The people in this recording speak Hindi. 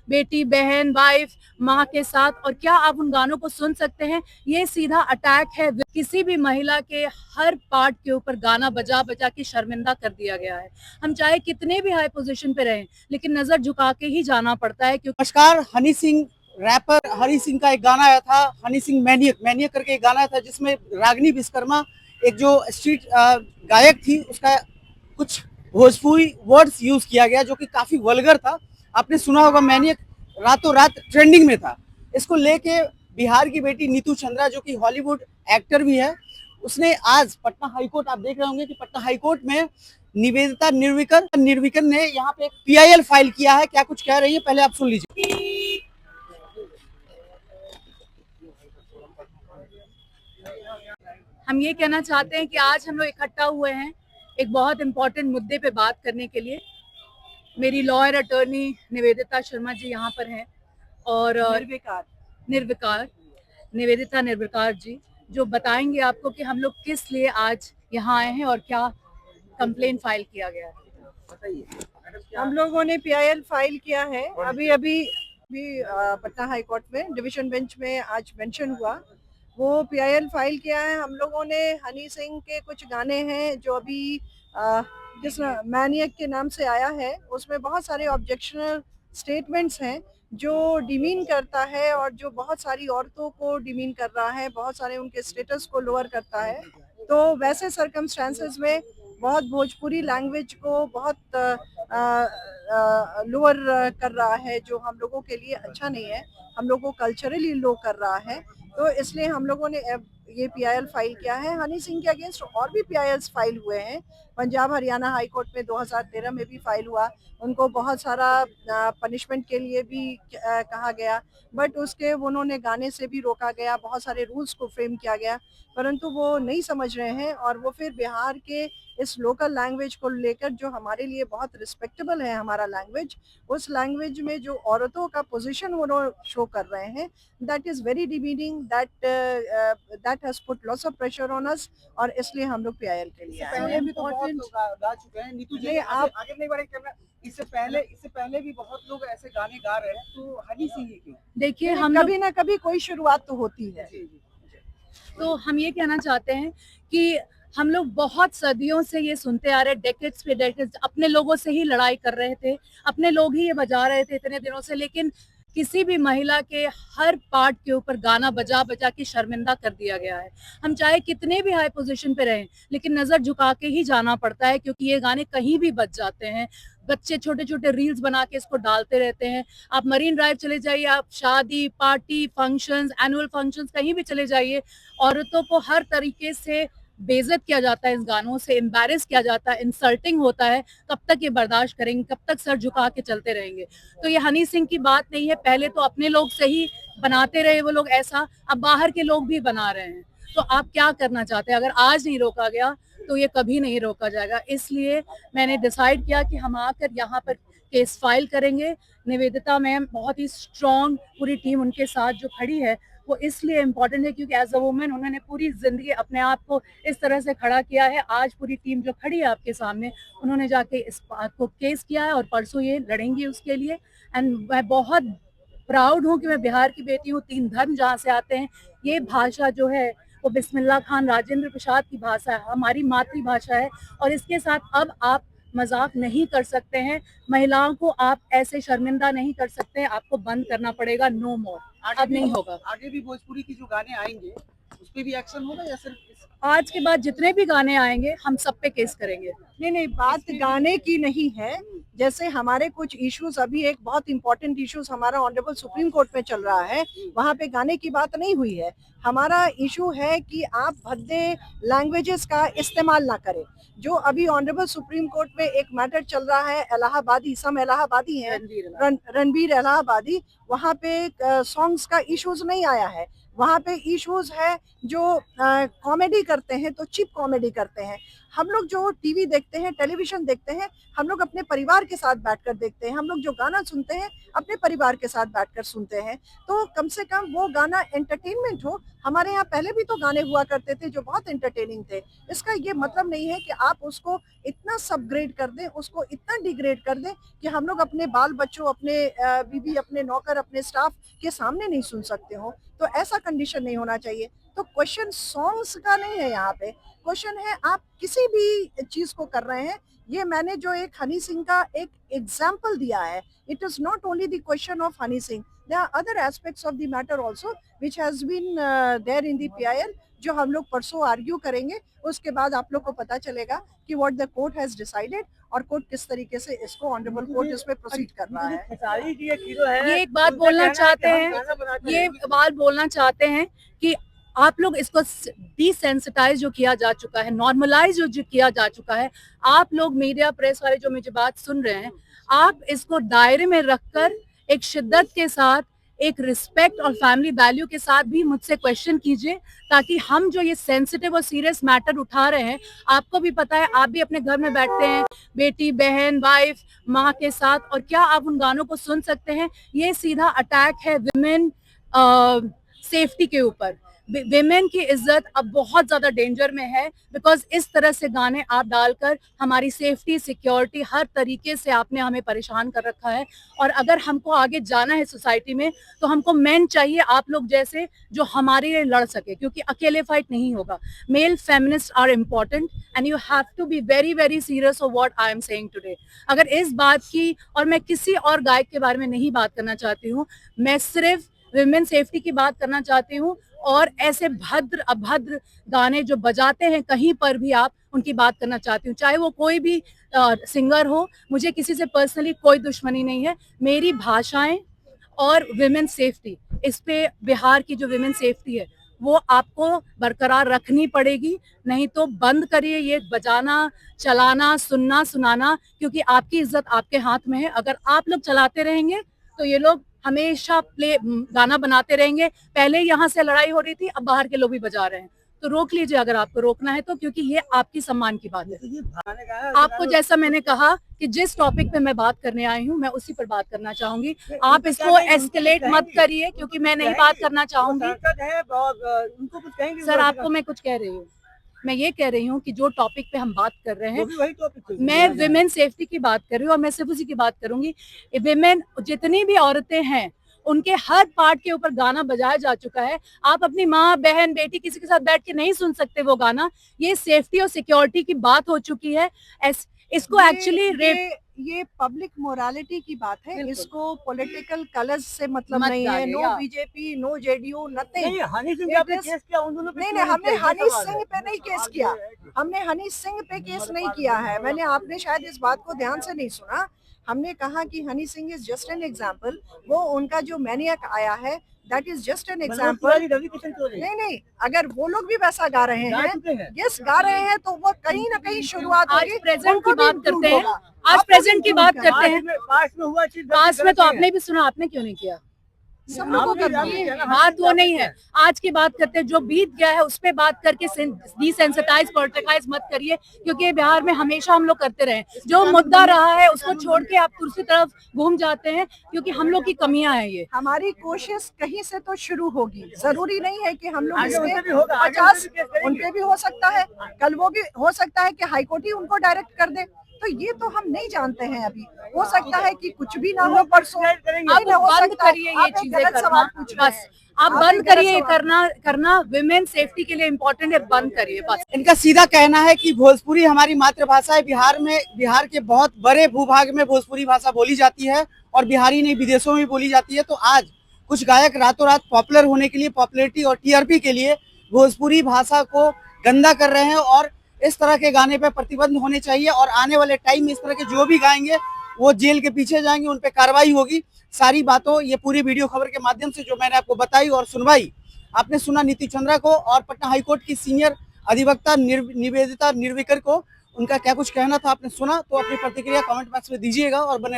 बेटी, बहन, वाइफ, माँ के साथ। और क्या आप उन गानों को सुन सकते हैं? ये सीधा अटैक है। किसी भी महिला के हर पार्ट के ऊपर गाना बजा बजा के शर्मिंदा कर दिया गया है। हम चाहे कितने भी हाई पोजीशन पे रहें, लेकिन नजर झुका के ही जाना पड़ता है। क्योंकि नमस्कार, हनी सिंह रैपर हनी सिंह का एक गाना आया था, हनी सिंह मैनियक मैनियक करके एक गाना आया था, जिसमें रागिनी विश्वकर्मा एक जो स्ट्रीट गायक थी, उसका कुछ भोजपुरी वर्ड्स यूज किया गया जो कि काफी वल्गर था। आपने सुना होगा, मैनियक रातों रात ट्रेंडिंग में था। इसको लेके बिहार की बेटी नीतू चंद्रा, जो कि हॉलीवुड एक्टर भी है, उसने आज पटना हाईकोर्ट, आप देख रहे होंगे कि पटना हाईकोर्ट में निवेदिता निर्विकर ने यहाँ पे पीआईएल फाइल किया है। क्या कुछ कह रही है, पहले आप सुन लीजिए। हम ये कहना चाहते हैं कि आज हम लोग इकट्ठा हुए हैं एक बहुत इंपॉर्टेंट मुद्दे पे बात करने के लिए। मेरी लॉयर अटर्नी निवेदिता शर्मा जी यहाँ पर हैं, और निर्विकार निवेदिता निर्विकार जी, जो बताएंगे आपको कि हम लोग किस लिए आज यहाँ आए हैं और क्या कंप्लेन फाइल किया गया है। बताइए। हम लोगों ने पीआईएल फाइल किया है अभी अभी भी पटना हाई कोर्ट में डिवीजन बेंच में आज मेंशन हुआ। वो पीआईएल फाइल किया है। हम लोगों ने हनी सिंह के कुछ गाने हैं जो अभी जिस मैनियक के नाम से आया है, उसमें बहुत सारे ऑब्जेक्शनल स्टेटमेंट्स हैं जो डिमीन करता है और जो बहुत सारी औरतों को डिमीन कर रहा है, बहुत सारे उनके स्टेटस को लोअर करता है। तो वैसे सर्कमस्टेंसेस में बहुत भोजपुरी लैंग्वेज को बहुत लोअर कर रहा है, जो हम लोगों के लिए अच्छा नहीं है, हम लोगों को कल्चरली लो कर रहा है। तो इसलिए हम लोगों ने ये पीआईएल फाइल किया है। हनी सिंह के अगेंस्ट और भी पीआईएल्स फाइल हुए हैं। पंजाब हरियाणा हाई कोर्ट में 2013 में भी फाइल हुआ। उनको बहुत सारा पनिशमेंट के लिए भी कहा गया, बट उसके उन्होंने गाने से भी रोका गया, बहुत सारे रूल्स को फ्रेम किया गया, परंतु वो नहीं समझ रहे हैं। और वो फिर बिहार के इस लोकल लैंग्वेज को लेकर, जो हमारे लिए बहुत रिस्पेक्टेबल है हमारा लैंग्वेज, उस लैंग्वेज में जो औरतों का पोजीशन वो लोग शो कर रहे हैं, that is very demeaning, that has put lots of pressure on us. और इसलिए हम लोग पीआईएल के लिए आए हैं। भी तो बहुत लोग गा चुके हैं। नीतू जी, आप आगे नहीं बढ़े कैमरा। इससे पहले भी बहुत लोग ऐसे गाने गा रहे हैं, तो हनी सिंह ही क्यों? देखिए, हम कभी ना कभी कोई शुरुआत तो होती है। तो हम ये कहना चाहते हैं कि हम लोग बहुत सदियों से ये सुनते आ रहे हैं, डेकेड्स पे डेकेड्स अपने लोगों से ही लड़ाई कर रहे थे, अपने लोग ही ये बजा रहे थे इतने दिनों से, लेकिन किसी भी महिला के हर पार्ट के ऊपर गाना बजा बजा के शर्मिंदा कर दिया गया है। हम चाहे कितने भी हाई पोजीशन पे रहें, लेकिन नजर झुका के ही जाना पड़ता है, क्योंकि ये गाने कहीं भी बज जाते हैं। बच्चे छोटे छोटे रील्स बना के इसको डालते रहते हैं। आप मरीन ड्राइव चले जाइए, आप शादी, पार्टी, फंक्शंस, एनुअल फंक्शंस, कहीं भी चले जाइए, औरतों को हर तरीके से बेइज्जत किया जाता है, इस गानों से एम्बैरेस किया जाता है, इंसल्टिंग होता है। कब तक ये बर्दाश्त करेंगे, कब तक सर झुका के चलते रहेंगे? तो ये हनी सिंह की बात नहीं है, पहले तो अपने लोग से ही बनाते रहे वो लोग ऐसा, अब बाहर के लोग भी बना रहे हैं। तो आप क्या करना चाहते हैं? अगर आज नहीं रोका गया तो ये कभी नहीं रोका जाएगा। इसलिए मैंने डिसाइड किया कि हम आकर यहाँ पर केस फाइल करेंगे। निवेदिता मैम बहुत ही स्ट्रॉन्ग, पूरी टीम उनके साथ जो खड़ी है, वो इसलिए इम्पोर्टेंट है क्योंकि एज अ वुमेन उन्होंने पूरी जिंदगी अपने आप को इस तरह से खड़ा किया है। आज पूरी टीम जो खड़ी है आपके सामने, उन्होंने जाके इस बात को केस किया है और परसों ये लड़ेंगी उसके लिए। एंड मैं बहुत प्राउड हूँ कि मैं बिहार की बेटी हूँ। 3 धर्म जहाँ से आते हैं, ये भाषा जो है वो बिस्मिल्लाह खान राजेंद्र प्रसाद की भाषा है, हमारी मातृभाषा है। और इसके साथ अब आप मजाक नहीं कर सकते हैं, महिलाओं को आप ऐसे शर्मिंदा नहीं कर सकते हैं, आपको बंद करना पड़ेगा। नो मोर, अब नहीं होगा। आगे भी भोजपुरी की जो गाने आएंगे उस पे भी एक्शन होगा या सिर्फ आज के बाद जितने भी गाने आएंगे हम सब पे केस करेंगे। नहीं, बात गाने की नहीं है। जैसे हमारे कुछ इश्यूज, अभी एक बहुत इंपॉर्टेंट इश्यूज हमारा ऑनरेबल सुप्रीम कोर्ट में चल रहा है, वहाँ पे गाने की बात नहीं हुई है। हमारा इशू है कि आप भद्दे लैंग्वेजेस का इस्तेमाल ना करें। जो अभी ऑनरेबल सुप्रीम कोर्ट में एक मैटर चल रहा है, इलाहाबादी, सम इलाहाबादी है, रणबीर इलाहाबादी, वहाँ पे सॉन्ग्स का इश्यूज नहीं आया है। वहाँ पे इश्यूज है जो कॉमेडी करते हैं, तो चिप कॉमेडी करते हैं। हम लोग जो टीवी देखते हैं, टेलीविजन देखते हैं, हम लोग अपने परिवार के साथ बैठकर देखते हैं। हम लोग जो गाना सुनते हैं अपने परिवार के साथ बैठकर सुनते हैं। तो कम से कम वो गाना एंटरटेनमेंट हो। हमारे यहाँ पहले भी तो गाने हुआ करते थे जो बहुत एंटरटेनिंग थे। इसका ये मतलब नहीं है कि आप उसको इतना सबग्रेड कर दें, उसको इतना डिग्रेड कर दें कि हम लोग अपने बाल बच्चों, अपने बीवी, अपने नौकर, अपने स्टाफ के सामने नहीं सुन सकते हो। तो ऐसा कंडीशन नहीं होना चाहिए। तो क्वेश्चन सॉन्ग्स का नहीं है यहाँ पे, क्वेश्चन है आप किसी भी चीज को कर रहे हैं। ये मैंने जो एक हनी सिंह का एक एग्जाम्पल दिया है, it is not only the question of Honey Singh, there are other aspects of the matter also which has been there in the PIL, जो हम लोग परसों आर्ग्यू करेंगे। उसके बाद आप लोग को पता चलेगा कि what the court has decided और कोर्ट किस तरीके से इसको ऑनरेबल कोर्ट इसमें प्रोसीड कर रहा है। ये एक बात बोलना चाहते हैं कि आप लोग इसको डिसेंसिटाइज जो किया जा चुका है, नॉर्मलाइज जो किया जा चुका है, आप लोग मीडिया प्रेस वाले जो मुझे बात सुन रहे हैं, आप इसको दायरे में रखकर एक शिद्दत के साथ, एक रिस्पेक्ट और फैमिली वैल्यू के साथ भी मुझसे क्वेश्चन कीजिए, ताकि हम जो ये सेंसिटिव और सीरियस मैटर उठा रहे हैं, आपको भी पता है, आप भी अपने घर में बैठते हैं बेटी, बहन, वाइफ, माँ के साथ, और क्या आप उन गानों को सुन सकते हैं? ये सीधा अटैक है विमेन सेफ्टी के ऊपर। विमेन की इज्जत अब बहुत ज्यादा डेंजर में है, बिकॉज इस तरह से गाने आप डालकर हमारी सेफ्टी, सिक्योरिटी, हर तरीके से आपने हमें परेशान कर रखा है। और अगर हमको आगे जाना है सोसाइटी में, तो हमको मेन चाहिए आप लोग जैसे, जो हमारे लिए लड़ सके, क्योंकि अकेले फाइट नहीं होगा। Male feminist are important and you have to be very very serious of what I am saying today. अगर इस बात की, और मैं किसी और गायक के बारे में नहीं बात करना चाहती हूँ, मैं सिर्फ विमेन सेफ्टी की बात करना चाहती हूँ। और ऐसे भद्र अभद्र गाने जो बजाते हैं कहीं पर भी, आप उनकी बात करना चाहती हूँ, चाहे वो कोई भी सिंगर हो। मुझे किसी से पर्सनली कोई दुश्मनी नहीं है। मेरी भाषाएं और विमेन सेफ्टी, इस पे बिहार की जो विमेन सेफ्टी है वो आपको बरकरार रखनी पड़ेगी, नहीं तो बंद करिए ये बजाना, चलाना, सुनना, सुनाना, क्योंकि आपकी इज्जत आपके हाथ में है। अगर आप लोग चलाते रहेंगे तो ये लोग हमेशा गाना बनाते रहेंगे। पहले यहाँ से लड़ाई हो रही थी, अब बाहर के लोग भी बजा रहे हैं, तो रोक लीजिए अगर आपको रोकना है तो, क्योंकि ये आपकी सम्मान की बात है। आपको जैसा मैंने कहा कि जिस टॉपिक पे मैं बात करने आई हूँ, मैं उसी पर बात करना चाहूंगी। आप इसको एस्केलेट मत करिए, क्योंकि मैं नहीं बात करना चाहूंगी। सर, आपको मैं कुछ कह रही हूँ, मैं ये कह रही हूँ कि जो टॉपिक पे हम बात कर रहे हैं, मैं विमेन सेफ्टी की बात कर रही हूँ, और मैं सिर्फ उसी की बात करूंगी। विमेन, जितनी भी औरतें हैं, उनके हर पार्ट के ऊपर गाना बजाया जा चुका है। आप अपनी माँ, बहन, बेटी, किसी के साथ बैठ के नहीं सुन सकते वो गाना। ये सेफ्टी और सिक्योरिटी की बात हो चुकी है। इसको एक्चुअली ये पब्लिक मोरालिटी की बात है, इसको पॉलिटिकल कलर्स से मतलब नहीं है। No BJP, no JDU, nothing. नहीं, हमने हनी सिंह पे नहीं केस किया, हमने हनी सिंह पे केस नहीं किया है। आपने शायद इस बात को ध्यान से नहीं सुना। हमने कहा कि Honey Singh is just an example. वो उनका जो मैनियक आया है, that is just an example. नहीं, अगर वो लोग भी वैसा गा रहे हैं, यस गा रहे हैं, तो वो कहीं ना कहीं शुरुआत होगी। आज प्रेजेंट की बात करते हैं, आज प्रेजेंट की बात करते हैं। पास में तो आपने भी सुना, आपने क्यों नहीं किया? सब लोगों का बात वो नहीं है। आज की बात करते हैं, जो बीत गया है उस पे बात करके डिसेंसिटाइज, पॉलिटिकाइज मत करिए, क्योंकि बिहार में हमेशा हम लोग करते रहे। जो मुद्दा रहा है उसको छोड़ के आप दूसरी तरफ घूम जाते हैं, क्योंकि हम लोग की कमियां हैं। ये हमारी कोशिश कहीं से तो शुरू होगी। जरूरी नहीं है कि हम लोग इसमें 50 उनपे भी हो सकता है, कल वो भी हो सकता है कि हाईकोर्ट ही उनको डायरेक्ट कर दे। तो ये तो हम नहीं जानते हैं अभी। हो सकता है कि कुछ भी ना हो, परसों बंद करिए ये चीजें करना, बस आप बंद करिए करना विमेन सेफ्टी के लिए इम्पोर्टेंट है, बंद करिए बस। इनका सीधा कहना है कि भोजपुरी हमारी मातृभाषा है। बिहार के बहुत बड़े भूभाग में भोजपुरी भाषा बोली जाती है, और बिहारी नहीं, विदेशों में बोली जाती है। तो आज कुछ गायक रातों रात पॉपुलर होने के लिए, पॉपुलैरिटी और टीआरपी के लिए भोजपुरी भाषा को गंदा कर रहे हैं, और इस तरह के गाने पे प्रतिबंध होने चाहिए। और आने वाले टाइम में इस तरह के जो भी गाएंगे वो जेल के पीछे जाएंगे, उन पे कार्रवाई होगी। सारी बातों ये पूरी वीडियो खबर के माध्यम से जो मैंने आपको बताई और सुनवाई, आपने सुना नीति चंद्रा को और पटना हाईकोर्ट की सीनियर अधिवक्ता निवेदिता निर्विकर को। उनका क्या कुछ कहना था आपने सुना, तो अपनी प्रतिक्रिया कमेंट बॉक्स में दीजिएगा और बने